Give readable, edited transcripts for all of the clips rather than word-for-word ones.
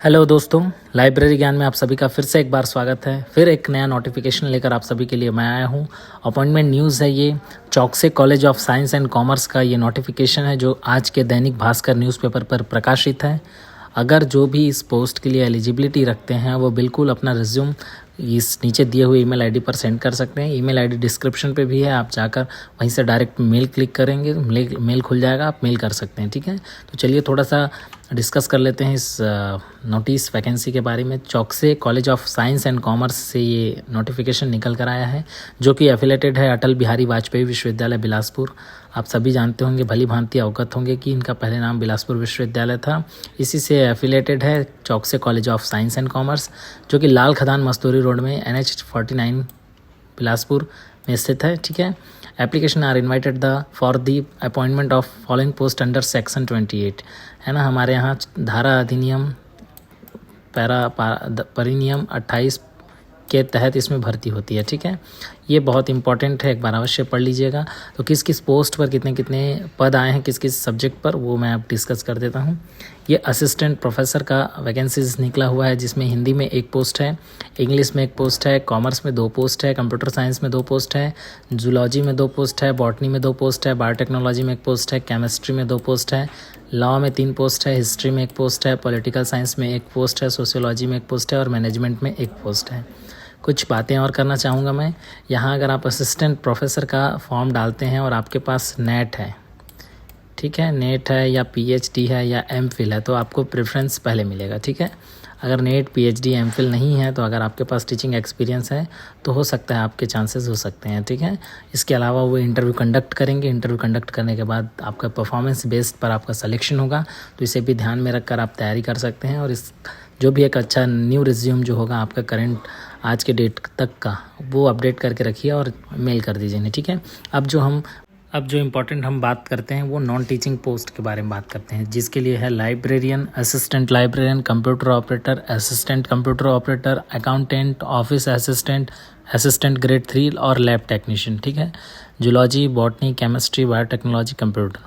Hello दोस्तों, library ज्ञान में आप सभी का फिर से एक बार स्वागत है। फिर एक नया नोटिफिकेशन लेकर आप सभी के लिए मैं आया हूँ। अपॉइंटमेंट न्यूज़ है ये। Chouksey college of science and commerce का ये नोटिफिकेशन है जो आज के दैनिक भास्कर न्यूज़पेपर पर प्रकाशित है। अगर जो भी इस पोस्ट के लिए एलिजिबिलिटी रखते हैं वो बिल्कुल अपना रिज्यूम इस नीचे दिए हुए ईमेल आईडी पर सेंड कर सकते हैं। ईमेल आईडी डिस्क्रिप्शन पे भी है, आप जाकर वहीं से डायरेक्ट मेल क्लिक करेंगे, मेल खुल जाएगा, आप मेल कर सकते हैं। ठीक है, तो चलिए थोड़ा सा डिस्कस कर लेते हैं इस नोटिस वैकेंसी के बारे में। Chouksey college of science and commerce से ये नोटिफिकेशन निकल कर आया है जो कि एफिलेटेड है अटल बिहारी वाजपेयी विश्वविद्यालय बिलासपुर। आप सभी जानते होंगे, भली भांति अवगत होंगे कि इनका पहले नाम बिलासपुर विश्वविद्यालय था। इसी से एफिलेटेड है Chouksey college of science and commerce जो कि लाल खदान मस्तूरी रोड में NH 49 बिलासपुर में स्थित है। ठीक है, application are invited the for the appointment of following post under section 28 है ना। हमारे यहाँ धारा अधिनियम परिनियम 28 के तहत इसमें भर्ती होती है। ठीक है, ये बहुत इंपॉर्टेंट है, एक बार अवश्य पढ़ लीजिएगा। तो किस किस पोस्ट पर कितने कितने पद आए हैं, किस किस सब्जेक्ट पर, वो मैं अब डिस्कस कर देता हूँ। ये असिस्टेंट प्रोफेसर का वैकेंसीज निकला हुआ है जिसमें हिंदी में 1 पोस्ट है, इंग्लिश में 1 पोस्ट है, कॉमर्स में 2 पोस्ट है, कंप्यूटर साइंस में 2 पोस्ट है, जूलॉजी में 2 पोस्ट है, बॉटनी में 2 पोस्ट है, बायोटेक्नोलॉजी में 1 पोस्ट है, केमिस्ट्री में 2 पोस्ट है, लॉ में 3 पोस्ट है, हिस्ट्री में 1 पोस्ट है, पॉलिटिकल साइंस में 1 पोस्ट है, सोशियोलॉजी में 1 पोस्ट है और मैनेजमेंट में 1 पोस्ट है। कुछ बातें और करना चाहूँगा मैं यहाँ। अगर आप असिस्टेंट प्रोफेसर का फॉर्म डालते हैं और आपके पास नेट है, ठीक है, नेट है या PhD है या MPhil है तो आपको प्रेफरेंस पहले मिलेगा। ठीक है, अगर नेट PhD MPhil नहीं है तो अगर आपके पास टीचिंग एक्सपीरियंस है तो हो सकता है आपके चांसेस हो सकते हैं। ठीक है, इसके अलावा वो इंटरव्यू कंडक्ट करेंगे। इंटरव्यू कंडक्ट करने के बाद आपका परफॉर्मेंस बेस्ड पर आपका सिलेक्शन होगा, तो इसे भी ध्यान में रखकर आप तैयारी कर सकते हैं। और इस जो भी एक अच्छा न्यू रिज्यूम जो होगा आपका करंट आज के डेट तक का, वो अपडेट करके रखिए और मेल कर दीजिए। ठीक है, अब जो इम्पोर्टेंट हम बात करते हैं वो नॉन टीचिंग पोस्ट के बारे में बात करते हैं, जिसके लिए है librarian, assistant librarian, computer operator, assistant computer operator, accountant, office assistant, assistant grade 3 और लैब टेक्नीशियन। ठीक है, zoology, botany, chemistry, biotechnology, computer.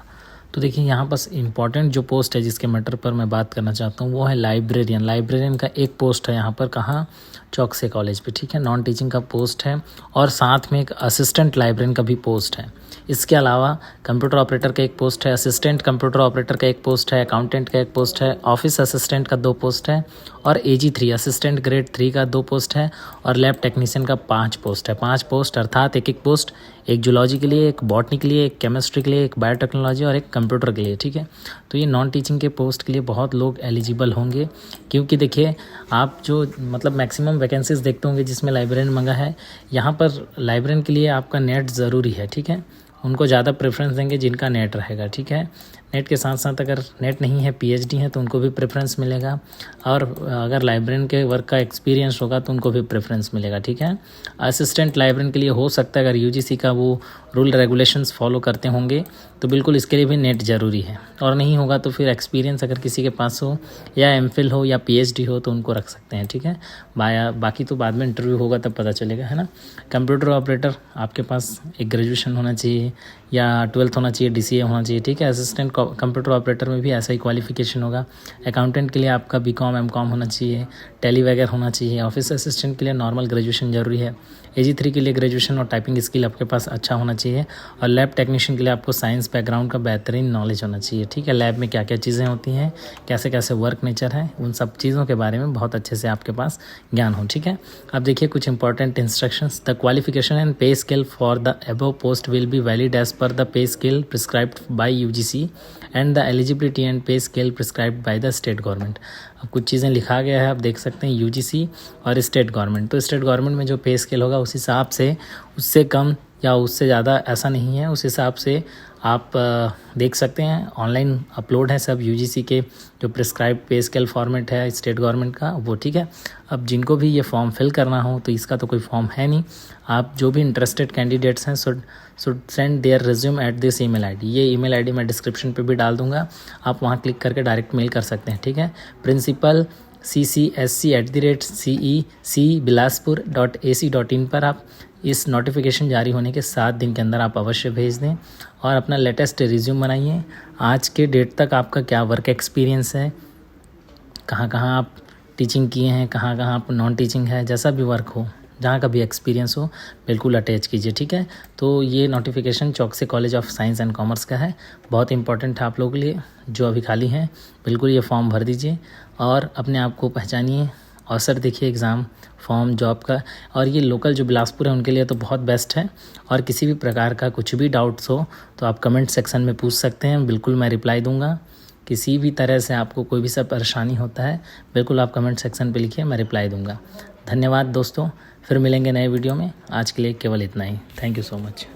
तो देखिए यहाँ बस इंपॉर्टेंट जो पोस्ट है जिसके मैटर पर मैं बात करना चाहता हूँ वो है लाइब्रेरियन। लाइब्रेरियन का 1 पोस्ट है यहाँ पर, कहाँ, चौकसे कॉलेज पे। ठीक है, नॉन टीचिंग का पोस्ट है और साथ में एक असिस्टेंट लाइब्रेरियन का भी पोस्ट है। इसके अलावा कंप्यूटर ऑपरेटर का 1 पोस्ट है, असिस्टेंट कंप्यूटर ऑपरेटर का 1 पोस्ट है, अकाउंटेंट का 1 पोस्ट है, ऑफिस असिस्टेंट का 2 पोस्ट है और AG3 असिस्टेंट ग्रेड 3 का 2 पोस्ट है और लैब टेक्नीशियन का 5 पोस्ट है। 5 पोस्ट अर्थात एक पोस्ट, एक जूलॉजी के लिए, एक बॉटनी के लिए, एक केमिस्ट्री के लिए, एक बायोटेक्नोलॉजी और एक कंप्यूटर के लिए। ठीक है, तो ये नॉन टीचिंग के पोस्ट के लिए बहुत लोग एलिजिबल होंगे, क्योंकि देखिए आप जो मतलब मैक्सिमम वैकेंसीज देखते होंगे जिसमें लाइब्रेरियन मंगा है, यहाँ पर लाइब्रेरियन के लिए आपका नेट ज़रूरी है। ठीक है, उनको ज़्यादा प्रेफरेंस देंगे जिनका नेट रहेगा। ठीक है, नेट के साथ साथ अगर नेट नहीं है, PhD है तो उनको भी प्रेफरेंस मिलेगा, और अगर लाइब्रेरियन के वर्क का एक्सपीरियंस होगा तो उनको भी प्रेफरेंस मिलेगा। ठीक है, असिस्टेंट लाइब्रेरियन के लिए हो सकता है अगर UGC का वो रूल रेगुलेशंस फॉलो करते होंगे तो बिल्कुल इसके लिए भी नेट ज़रूरी है, और नहीं होगा तो फिर एक्सपीरियंस अगर किसी के पास हो या MPhil हो या PhD हो तो उनको रख सकते हैं। ठीक है, बाकी तो बाद में इंटरव्यू होगा तब पता चलेगा, है ना। कंप्यूटर ऑपरेटर आपके पास एक ग्रेजुएशन होना चाहिए या 12th होना चाहिए, DCA होना चाहिए। ठीक है, असिस्टेंट कंप्यूटर ऑपरेटर में भी ऐसा ही क्वालिफिकेशन होगा। अकाउंटेंट के लिए आपका BCom MCom होना चाहिए, टैली वगैरह होना चाहिए। ऑफिस असिस्टेंट के लिए नॉर्मल ग्रेजुएशन जरूरी है। AG3 के लिए ग्रेजुएशन और टाइपिंग स्किल आपके पास अच्छा होना चाहिए। और लैब टेक्नीशियन के लिए आपको साइंस बैकग्राउंड का बेहतरीन नॉलेज होना चाहिए। ठीक है, लैब में क्या क्या चीज़ें होती हैं, कैसे कैसे वर्क नेचर है, उन सब चीज़ों के बारे में बहुत अच्छे से आपके पास ज्ञान हो। ठीक है, अब देखिए कुछ important instructions. The qualification and pay scale for the above post will be valid as per the pay scale prescribed by UGC and the eligibility and pay scale prescribed by the state government. अब कुछ चीज़ें लिखा गया है, आप देख सकते हैं, UGC और स्टेट गवर्नमेंट। तो स्टेट गवर्नमेंट में जो पे स्केल होगा उस हिसाब से, उससे कम या उससे ज़्यादा ऐसा नहीं है, उस हिसाब से आप देख सकते हैं। ऑनलाइन अपलोड है सब UGC के जो प्रिस्क्राइब पे स्केल फॉर्मेट है स्टेट गवर्नमेंट का, वो। ठीक है, अब जिनको भी ये फॉर्म फिल करना हो तो इसका तो कोई फॉर्म है नहीं, आप जो भी इंटरेस्टेड कैंडिडेट्स हैं should send their resume at this email ID। ये email ID मैं डिस्क्रिप्शन पे भी डाल दूंगा, आप वहाँ क्लिक करके डायरेक्ट मेल कर सकते हैं। ठीक है, प्रिंसिपल CCSC@CECbilaspur.ac.in पर आप इस नोटिफिकेशन जारी होने के 7 दिन के अंदर आप अवश्य भेज दें और अपना लेटेस्ट रिज्यूम बनाइए। आज के डेट तक आपका क्या वर्क एक्सपीरियंस है, कहाँ कहाँ आप टीचिंग किए हैं, कहाँ कहाँ आप नॉन टीचिंग है, जैसा भी वर्क हो, जहाँ का भी एक्सपीरियंस हो बिल्कुल अटैच कीजिए, ठीक है। तो ये नोटिफिकेशन चौकसी college of science and commerce का है, बहुत इंपॉर्टेंट है आप लोगों के लिए जो अभी खाली हैं। बिल्कुल ये फॉर्म भर दीजिए और अपने आप को पहचानिए। अवसर देखिए एग्ज़ाम फॉर्म जॉब का, और ये लोकल जो बिलासपुर है उनके लिए तो बहुत बेस्ट है। और किसी भी प्रकार का कुछ भी डाउट्स हो तो आप कमेंट सेक्शन में पूछ सकते हैं, बिल्कुल मैं रिप्लाई दूंगा। किसी भी तरह से आपको कोई भी सब परेशानी होता है बिल्कुल आप कमेंट सेक्शन पे लिखिए, मैं रिप्लाई दूंगा। धन्यवाद दोस्तों, फिर मिलेंगे नए वीडियो में। आज के लिए केवल इतना ही। Thank you so much.